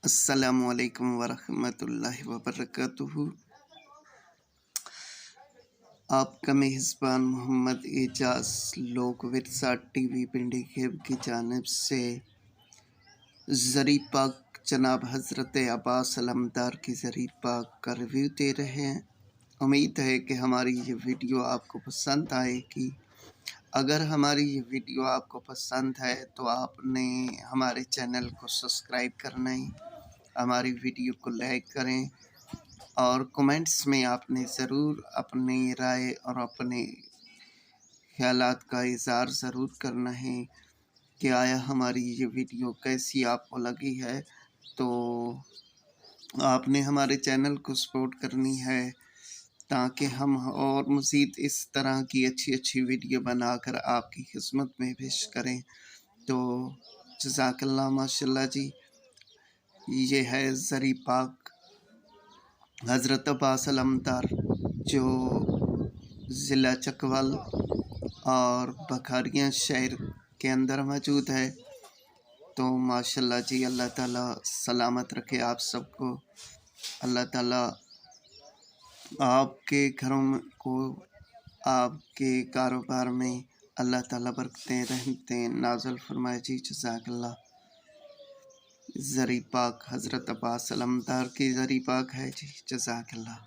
السلام علیکم ورحمۃ اللہ وبرکاتہ۔ آپ کا میزبان محمد اعجاز لوک ورثہ ٹی وی پنڈی کھیب کی جانب سے زری پاک جناب حضرت عباس علمدار کی زری پاک کا ریویو دے رہے ہیں۔ امید ہے کہ ہماری یہ ویڈیو آپ کو پسند آئے گی۔ اگر ہماری یہ ویڈیو آپ کو پسند ہے تو آپ نے ہمارے چینل کو سبسکرائب کرنا ہے، ہماری ویڈیو کو لائک کریں اور کومنٹس میں آپ نے ضرور اپنی رائے اور اپنے خیالات کا اظہار ضرور کرنا ہے کہ آیا ہماری یہ ویڈیو کیسی آپ کو لگی ہے۔ تو آپ نے ہمارے چینل کو سپورٹ کرنی ہے تاکہ ہم اور مزید اس طرح کی اچھی ویڈیو بنا کر آپ کی خدمت میں پیش کریں۔ تو جزاک اللہ، ماشاءاللہ جی۔ یہ ہے زری پاک حضرت عباس علمدار جو ضلع چکوال اور بکھاریاں شہر کے اندر موجود ہے۔ تو ماشاءاللہ جی، اللہ تعالیٰ سلامت رکھے آپ سب کو۔ اللہ تعالیٰ آپ کے گھروں کو، آپ کے کاروبار میں اللہ تعالیٰ برکتیں رحمتیں نازل فرمائے جی۔ جزاک اللہ۔ زری پاک حضرت عباس علمدار کی زری پاک ہے جی۔ جزاک اللہ۔